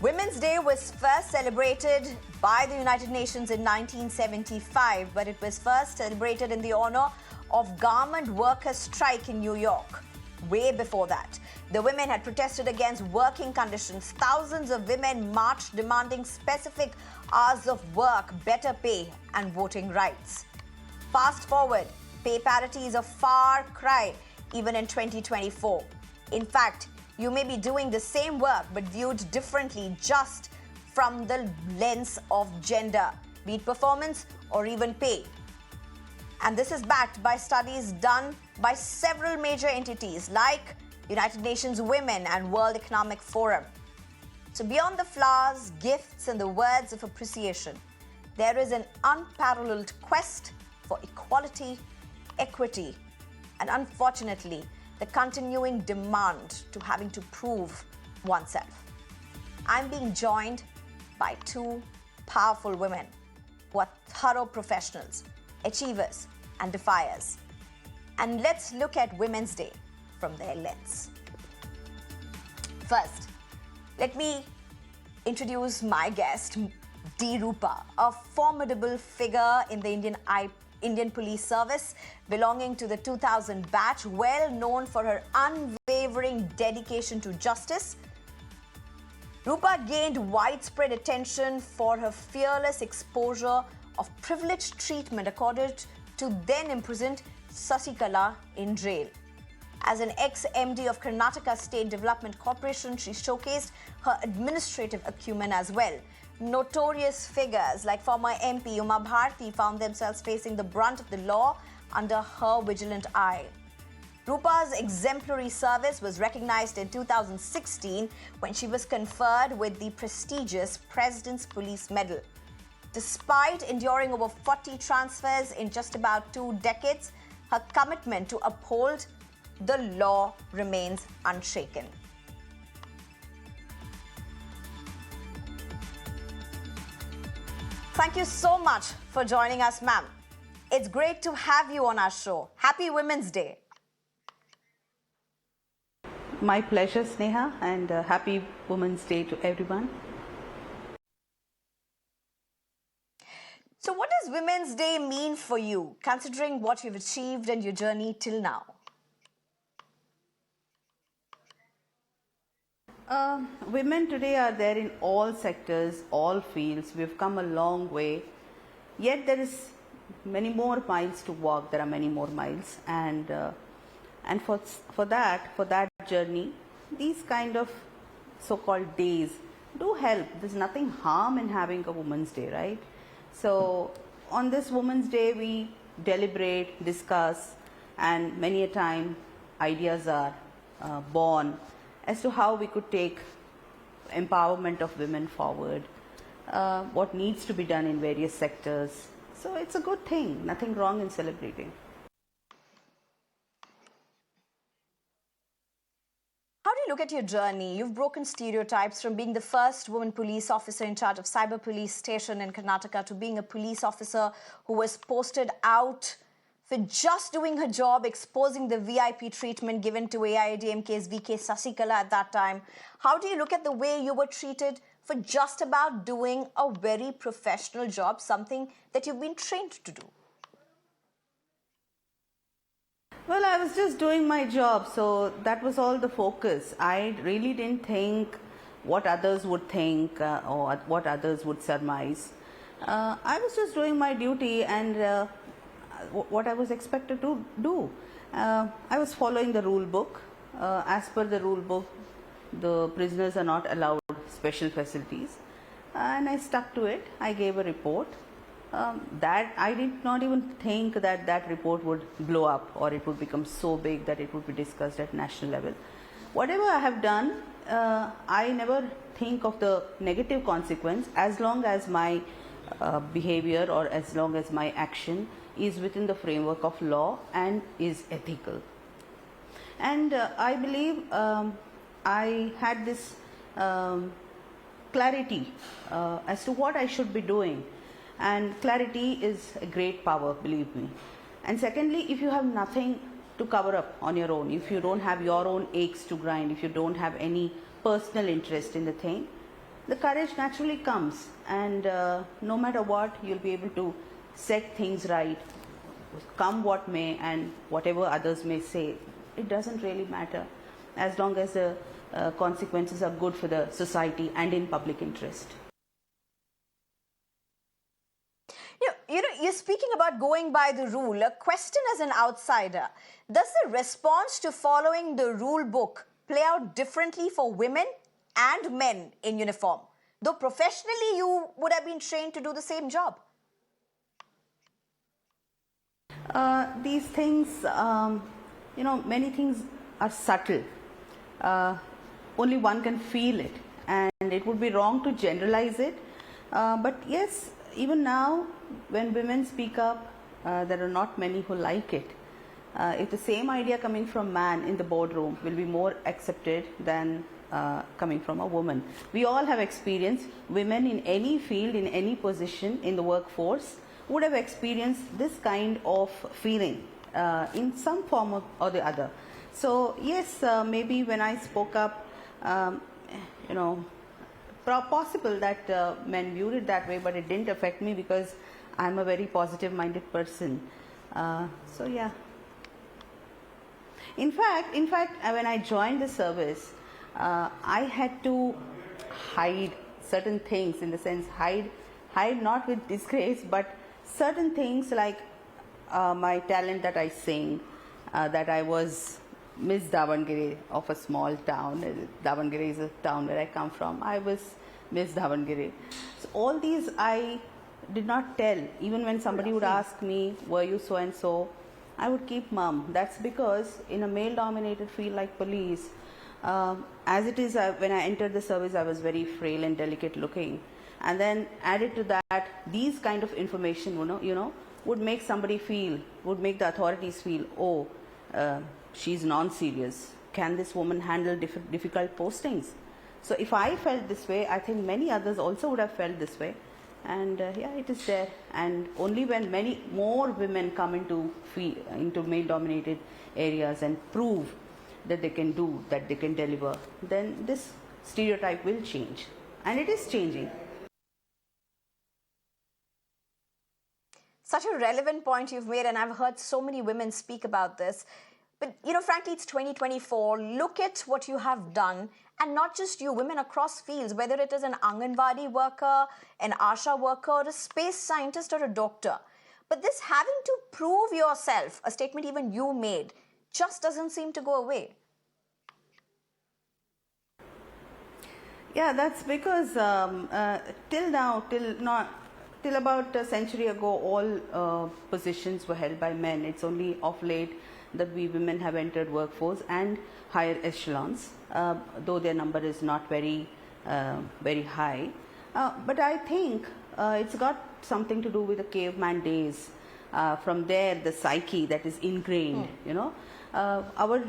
Women's Day was first celebrated by the United Nations in 1975, but it was first celebrated in the honor of garment workers' strike in New York. Way before that, the women had protested against working conditions. Thousands of women marched demanding specific hours of work, better pay and voting rights. Fast forward, pay parity is a far cry even in 2024. In fact, you may be doing the same work but viewed differently just from the lens of gender, be it performance or even pay. And this is backed by studies done by several major entities like United Nations Women and World Economic Forum. So beyond the flowers, gifts and the words of appreciation, there is an unparalleled quest for equality, equity, and unfortunately, the continuing demand to having to prove oneself. I'm being joined by two powerful women who are thorough professionals, achievers and defiers. And let's look at Women's Day from their lens. First, let me introduce my guest, D Roopa, a formidable figure in the Indian Police Service, belonging to the 2000 batch, well known for her unwavering dedication to justice. Roopa gained widespread attention for her fearless exposure of privileged treatment accorded to then imprisoned Sasikala in jail. As an ex-MD of Karnataka State Development Cooperation, she showcased her administrative acumen as well. Notorious figures like former MP Uma Bharti found themselves facing the brunt of the law under her vigilant eye. Roopa's exemplary service was recognized in 2016 when she was conferred with the prestigious President's Police Medal. Despite enduring over 40 transfers in just about 2 decades, her commitment to uphold the law remains unshaken. Thank you so much for joining us, ma'am. It's great to have you on our show. Happy Women's Day. My pleasure, Sneha, and happy Women's Day to everyone. So what does Women's Day mean for you, considering what you've achieved and your journey till now? Women today are there in all sectors, all fields. We've come a long way. Yet there is many more miles to walk. There are many more miles, and for that journey, these kind of so-called days do help. There's nothing harm in having a Women's Day, right? So on this Women's Day, we deliberate, discuss, and many a time ideas are born as to how we could take empowerment of women forward, what needs to be done in various sectors. So it's a good thing, nothing wrong in celebrating. How do you look at your journey? You've broken stereotypes from being the first woman police officer in charge of cyber police station in Karnataka to being a police officer who was posted out for just doing her job, exposing the VIP treatment given to AIADMK's VK Sasikala at that time. How do you look at the way you were treated for just about doing a very professional job, something that you've been trained to do? Well, I was just doing my job, so that was all the focus. I really didn't think what others would think or what others would surmise. I was just doing my duty and what I was expected to do. I was following the rule book. As per the rule book, the prisoners are not allowed special facilities, and I stuck to it. I gave a report. That I did not even think that report would blow up or it would become so big that it would be discussed at national level. Whatever I have done, I never think of the negative consequence as long as my behavior or as long as my action is within the framework of law and is ethical. And I believe I had this clarity as to what I should be doing. And clarity is a great power, believe me. And secondly, if you have nothing to cover up on your own, if you don't have your own aches to grind, if you don't have any personal interest in the thing, the courage naturally comes, and no matter what, you'll be able to set things right, come what may, and whatever others may say, it doesn't really matter, as long as the consequences are good for the society and in public interest. You're speaking about going by the rule. A question as an outsider: does the response to following the rule book play out differently for women and men in uniform? Though professionally you would have been trained to do the same job. These things, many things are subtle. Only one can feel it, and it would be wrong to generalize it. But yes, even now, when women speak up, there are not many who like it. If the same idea coming from man in the boardroom will be more accepted than coming from a woman. We all have experience. Women in any field, in any position in the workforce would have experienced this kind of feeling in some form or the other. So yes, maybe when I spoke up, possible that men viewed it that way, but it didn't affect me because I'm a very positive-minded person. So yeah. In fact, when I joined the service, I had to hide certain things, in the sense hide not with disgrace, but certain things like my talent that I sing, that I was Miss Davangere of a small town. Davangere is a town where I come from. I was Miss Davangere. So all these I did not tell. Even when somebody would ask me, were you so and so, I would keep mum. That's because in a male-dominated field like police, as it is, when I entered the service, I was very frail and delicate looking. And then added to that, these kind of information, would make somebody feel, would make the authorities feel, oh, she's non-serious. Can this woman handle difficult postings? So if I felt this way, I think many others also would have felt this way. And yeah, it is there. And only when many more women come into male-dominated areas and prove that they can do, that they can deliver, then this stereotype will change. And it is changing. Such a relevant point you've made, and I've heard so many women speak about this. But, frankly, it's 2024. Look at what you have done. And not just you, women across fields, whether it is an Anganwadi worker, an ASHA worker, or a space scientist or a doctor. But this having to prove yourself, a statement even you made, just doesn't seem to go away. Yeah, that's because till about a century ago, all positions were held by men. It's only of late that we women have entered workforce and higher echelons, though their number is not very high. But I think it's got something to do with the caveman days. From there, the psyche that is ingrained, our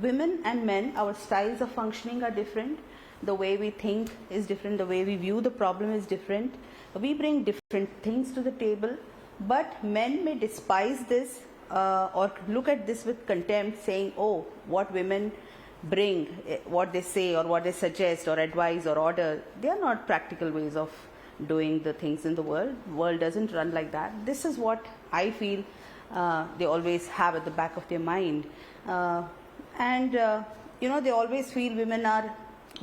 women and men, our styles of functioning are different. The way we think is different. The way we view the problem is different. We bring different things to the table, but men may despise this or look at this with contempt, saying, oh, what women bring, what they say or what they suggest or advise or order, they are not practical ways of doing the things in the world. The world doesn't run like that. This is what I feel they always have at the back of their mind. They always feel women are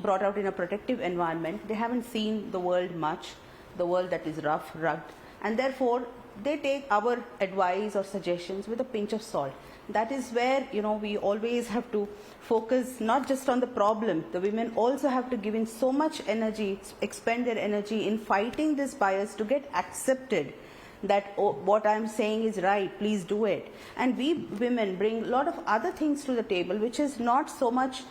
brought out in a protective environment. They haven't seen the world much, the world that is rough, rugged, and therefore they take our advice or suggestions with a pinch of salt. That is where, we always have to focus not just on the problem. The women also have to give in so much energy, expend their energy in fighting this bias to get accepted that, oh, what I'm saying is right, please do it. And we women bring a lot of other things to the table which is not so much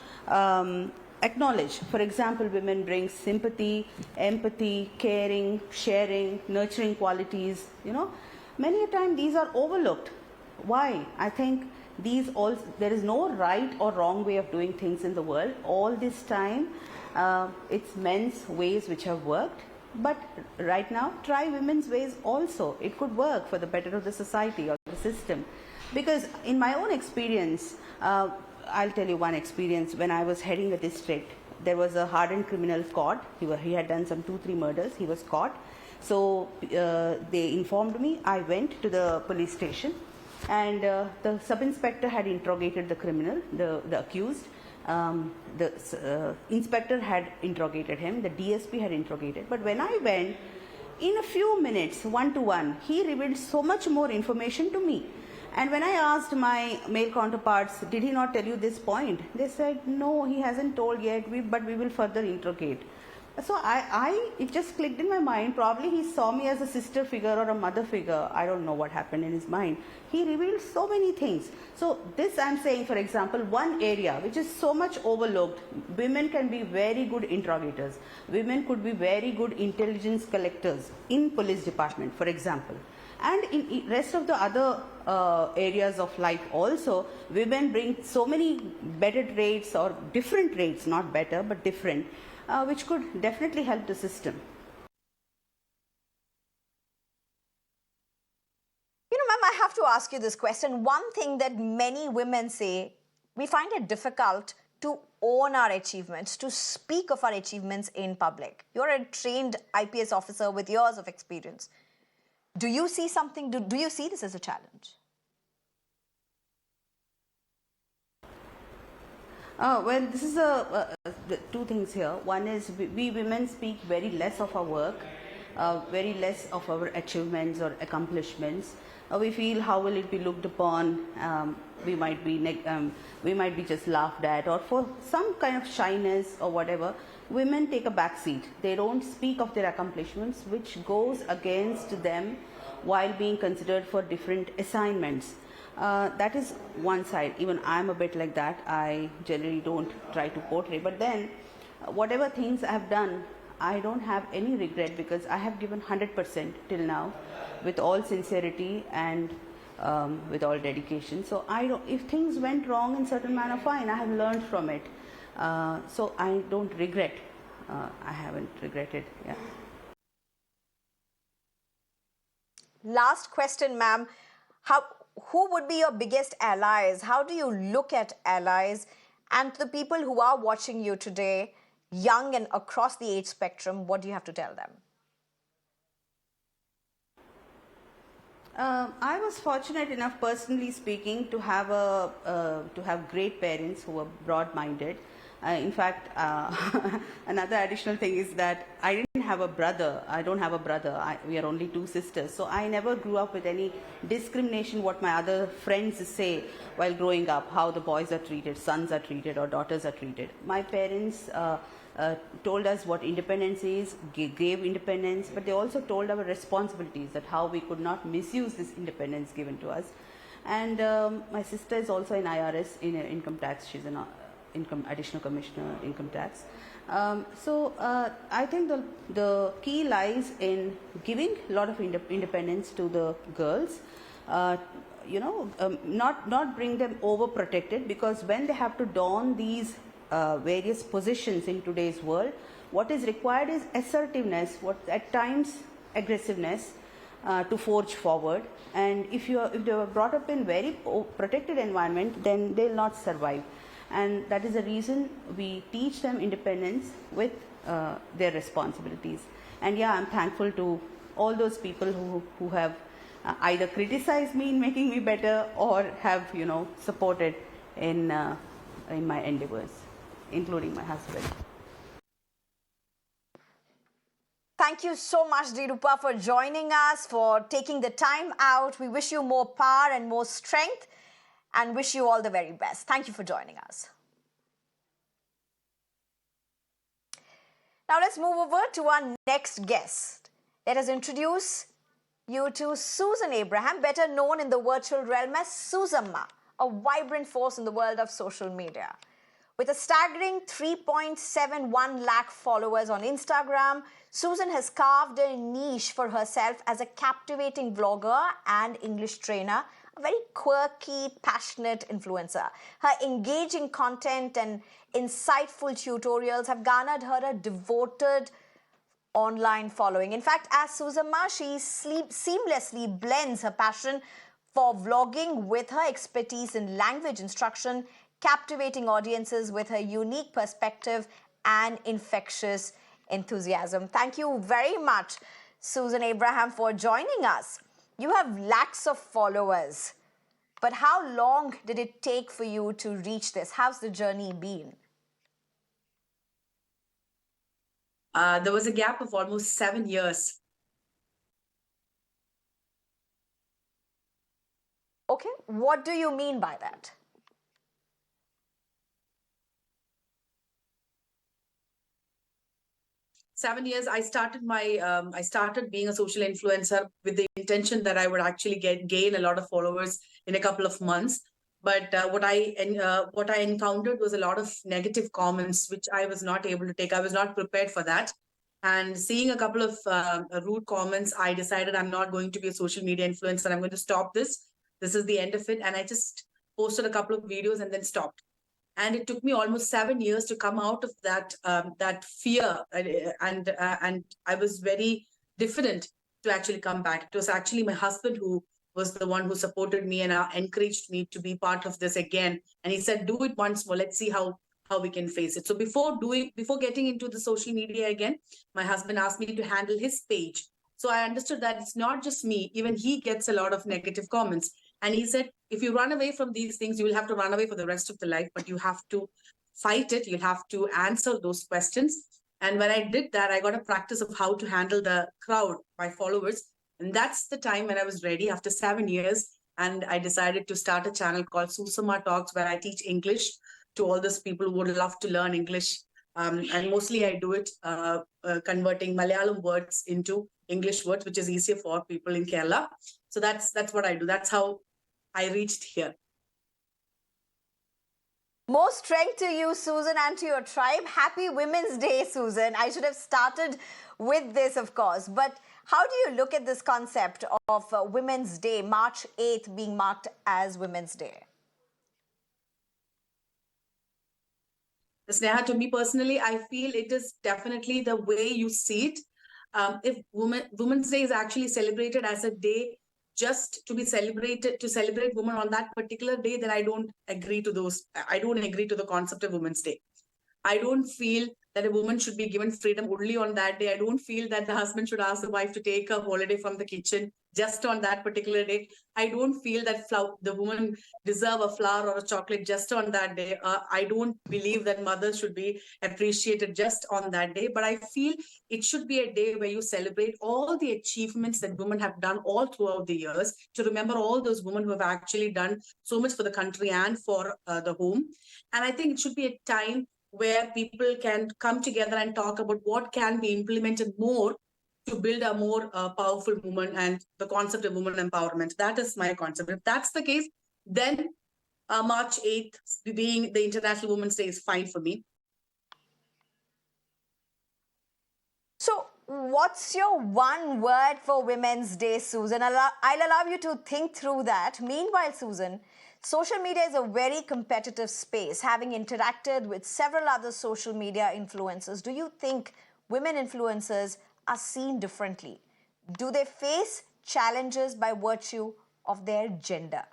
acknowledged. For example, women bring sympathy, empathy, caring, sharing, nurturing qualities. Many a time these are overlooked. Why? I think there is no right or wrong way of doing things in the world. All this time, it's men's ways which have worked. But right now, try women's ways also. It could work for the better of the society or the system. Because in my own experience, I'll tell you one experience. When I was heading a district, there was a hardened criminal caught. He had done some 2-3 murders. He was caught. So they informed me. I went to the police station, and the sub-inspector had interrogated the criminal, the accused. The inspector had interrogated him. The DSP had interrogated. But when I went, in a few minutes, one-to-one, he revealed so much more information to me. And when I asked my male counterparts, did he not tell you this point? They said, no, he hasn't told yet, but we will further interrogate. So it just clicked in my mind. Probably he saw me as a sister figure or a mother figure. I don't know what happened in his mind. He revealed so many things. So this I'm saying, for example, one area which is so much overlooked. Women can be very good interrogators. Women could be very good intelligence collectors in police department, for example. And in rest of the other areas of life also, women bring so many better traits, or different traits, not better but different, which could definitely help the system. You know, ma'am, I have to ask you this question. One thing that many women say, we find it difficult to own our achievements, to speak of our achievements in public. You're a trained IPS officer with years of experience. Do you see something, do you see this as a challenge? Well, this is two things here. One is we women speak very less of our work, very less of our achievements or accomplishments. We feel, how will it be looked upon? We might be just laughed at, or for some kind of shyness or whatever, women take a back seat. They don't speak of their accomplishments, which goes against them while being considered for different assignments. That is one side. Even I'm a bit like that. I generally don't try to portray, but then whatever things I have done, I don't have any regret, because I have given 100% till now, with all sincerity and with all dedication. So if things went wrong in certain manner, fine, I have learned from it. So I don't regret. I haven't regretted. Yeah. Last question, ma'am. Who would be your biggest allies? How do you look at allies? And to the people who are watching you today, young and across the age spectrum, what do you have to tell them? I was fortunate enough, personally speaking, to have great parents who were broad-minded. In fact, another additional thing is that I didn't have a brother. I don't have a brother. We are only 2 sisters. So I never grew up with any discrimination, what my other friends say while growing up, how the boys are treated, sons are treated, or daughters are treated. My parents told us what independence is, gave independence, but they also told our responsibilities, that how we could not misuse this independence given to us. And my sister is also in IRS, in income tax. She's an additional commissioner income tax. So I think the key lies in giving a lot of independence to the girls. Not bring them overprotected, because when they have to don these various positions in today's world, what is required is assertiveness, at times aggressiveness, to forge forward. And if they were brought up in very protected environment, then they'll not survive. And that is the reason we teach them independence with their responsibilities. And yeah, I'm thankful to all those people who have either criticized me in making me better, or have supported in my endeavors, including my husband. Thank you so much, D Roopa, for joining us, for taking the time out. We wish you more power and more strength, and wish you all the very best. Thank you for joining us. Now let's move over to our next guest. Let us introduce you to Susan Abraham, better known in the virtual realm as Susamma, a vibrant force in the world of social media. With a staggering 3.71 lakh followers on Instagram, Susan has carved a niche for herself as a captivating vlogger and English trainer, a very quirky, passionate influencer. Her engaging content and insightful tutorials have garnered her a devoted online following. In fact, as Susamma, she seamlessly blends her passion for vlogging with her expertise in language instruction, captivating audiences with her unique perspective and infectious enthusiasm. Thank you very much, Susan Abraham, for joining us. You have lakhs of followers, but how long did it take for you to reach this? How's the journey been? There was a gap of almost 7 years. Okay, what do you mean by that? 7 years, I started being a social influencer with the intention that I would actually gain a lot of followers in a couple of months. But what I encountered was a lot of negative comments, which I was not able to take. I was not prepared for that. And seeing a couple of rude comments, I decided I'm not going to be a social media influencer. I'm going to stop this. This is the end of it. And I just posted a couple of videos and then stopped. And it took me almost 7 years to come out of that fear, and I was very diffident to actually come back. It was actually my husband who was the one who supported me and encouraged me to be part of this again. And he said, "Do it once more. Let's see how we can face it." So before getting into the social media again, my husband asked me to handle his page. So I understood that it's not just me. Even he gets a lot of negative comments. And he said, if you run away from these things, you will have to run away for the rest of the life, but you have to fight it. You'll have to answer those questions. And when I did that, I got a practice of how to handle the crowd, my followers. And that's the time when I was ready after 7 years. And I decided to start a channel called Susama Talks, where I teach English to all those people who would love to learn English. And mostly I do it converting Malayalam words into English words, which is easier for people in Kerala. So that's what I do. That's how I reached here. More strength to you, Susan, and to your tribe. Happy Women's Day, Susan. I should have started with this, of course. But how do you look at this concept of Women's Day, March 8th being marked as Women's Day? Sneha, to me personally, I feel it is definitely the way you see it. If Women's Day is actually celebrated as a day just to be celebrated, to celebrate women on that particular day, then I don't agree to the concept of Women's Day. I don't feel that a woman should be given freedom only on that day. I don't feel that the husband should ask the wife to take a holiday from the kitchen just on that particular day. I don't feel that the woman deserve a flower or a chocolate just on that day. I don't believe that mothers should be appreciated just on that day. But I feel it should be a day where you celebrate all the achievements that women have done all throughout the years, to remember all those women who have actually done so much for the country and for the home. And I think it should be a time where people can come together and talk about what can be implemented more to build a more powerful woman and the concept of woman empowerment. That is my concept. If that's the case, then March 8th being the International Women's Day is fine for me. So what's your one word for Women's Day, Susan? I'll allow you to think through that. Meanwhile, Susan, social media is a very competitive space. Having interacted with several other social media influencers, do you think women influencers are seen differently? Do they face challenges by virtue of their gender?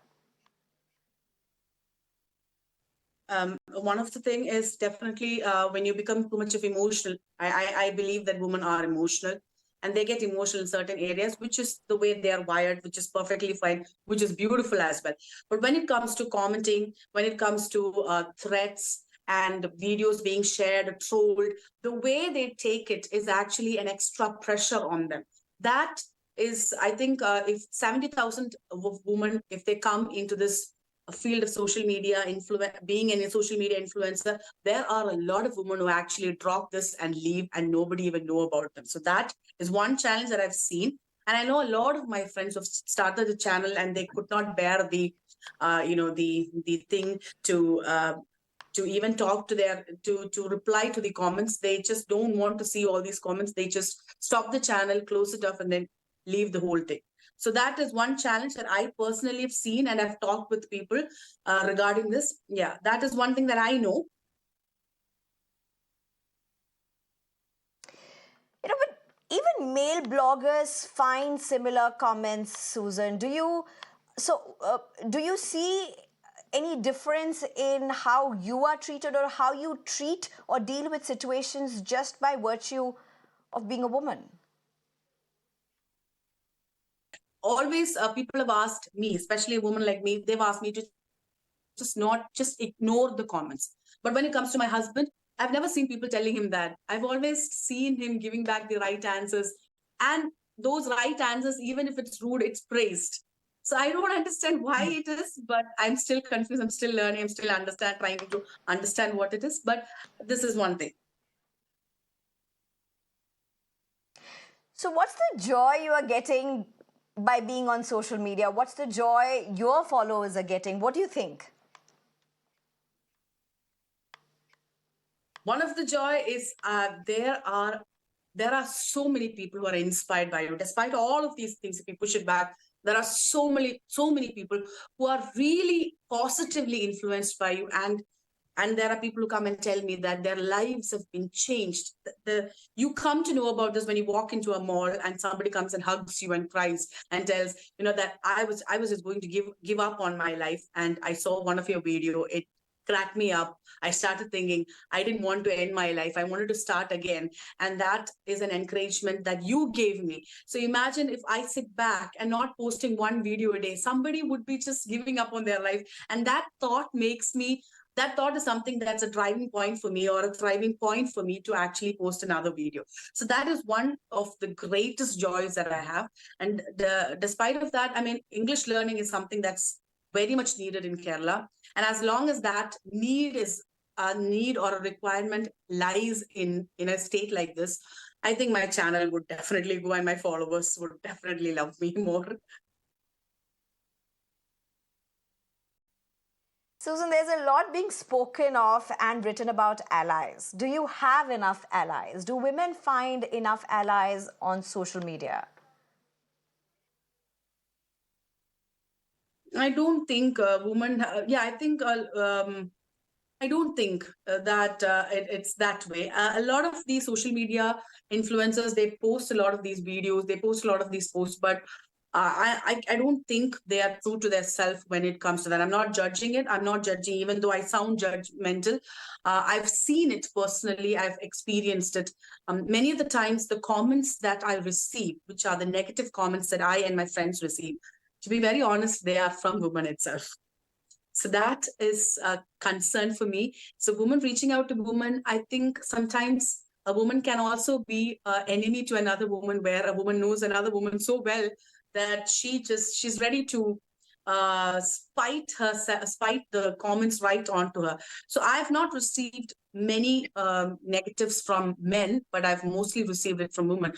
One of the thing is definitely when you become too much of emotional, I believe that women are emotional. And they get emotional in certain areas, which is the way they are wired, which is perfectly fine, which is beautiful as well. But when it comes to commenting, when it comes to threats and videos being shared, trolled, the way they take it is actually an extra pressure on them. That is, I think, if 70,000 women, if they come into this field of social media being a social media influencer, there are a lot of women who actually drop this and leave and nobody even know about them. So that is one challenge that I've seen. And I know a lot of my friends have started the channel and they could not bear the thing to even talk to to reply to the comments. They just don't want to see all these comments. They just stop the channel, close it off, and then leave the whole thing. So that is one challenge that I personally have seen, and I've talked with people regarding this. Yeah, that is one thing that I know. You know, but even male bloggers find similar comments, Susan. Do you see any difference in how you are treated or how you treat or deal with situations just by virtue of being a woman? Always, people have asked me, especially a woman like me, they've asked me to just ignore the comments. But when it comes to my husband, I've never seen people telling him that. I've always seen him giving back the right answers. And those right answers, even if it's rude, it's praised. So I don't understand why it is, but I'm still confused. I'm still learning. I'm still trying to understand what it is. But this is one thing. So what's the joy you are getting by being on social media? What's the joy your followers are getting? What do you think? One of the joy is there are so many people who are inspired by you. Despite all of these things, if you push it back, there are so many people who are really positively influenced by you, and there are people who come and tell me that their lives have been changed. You come to know about this when you walk into a mall and somebody comes and hugs you and cries and tells that I was just going to give up on my life, and I saw one of your video. It cracked me up. I started thinking I didn't want to end my life. I wanted to start again. And that is an encouragement that you gave me. So imagine if I sit back and not posting one video a day, somebody would be just giving up on their life. And that thought is something that's a driving point for me, or a thriving point for me to actually post another video. So that is one of the greatest joys that I have. And despite of that, I mean, English learning is something that's very much needed in Kerala. And as long as that need or a requirement lies in a state like this, I think my channel would definitely go and my followers would definitely love me more. Susan, there's a lot being spoken of and written about allies. Do you have enough allies? Do women find enough allies on social media? I don't think women. I think. I don't think that it's that way. A lot of these social media influencers, they post a lot of these videos, they post a lot of these posts, but I don't think they are true to their self when it comes to that. I'm not judging it. I'm not judging, even though I sound judgmental. I've seen it personally. I've experienced it. Many of the times, the comments that I receive, which are the negative comments that I and my friends receive, to be very honest, they are from women itself. So that is a concern for me. So women reaching out to women, I think sometimes a woman can also be an enemy to another woman, where a woman knows another woman so well that she's ready to spite the comments right onto her. So I've not received many negatives from men, but I've mostly received it from women.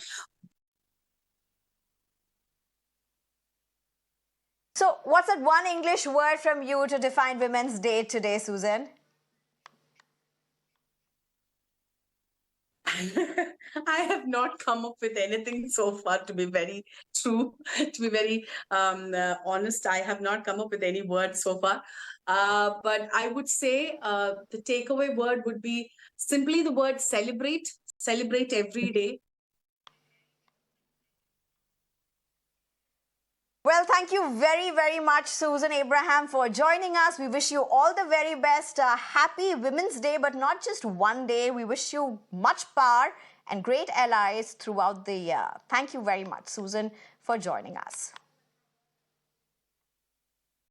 So what's that one English word from you to define Women's Day today, Susan? I have not come up with anything so far, to be very true, to be very honest. I have not come up with any word so far. But I would say the takeaway word would be simply the word celebrate. Celebrate every day. Well, thank you very, very much, Susan Abraham, for joining us. We wish you all the very best. Happy Women's Day, but not just one day. We wish you much power and great allies throughout the year. Thank you very much, Susan, for joining us.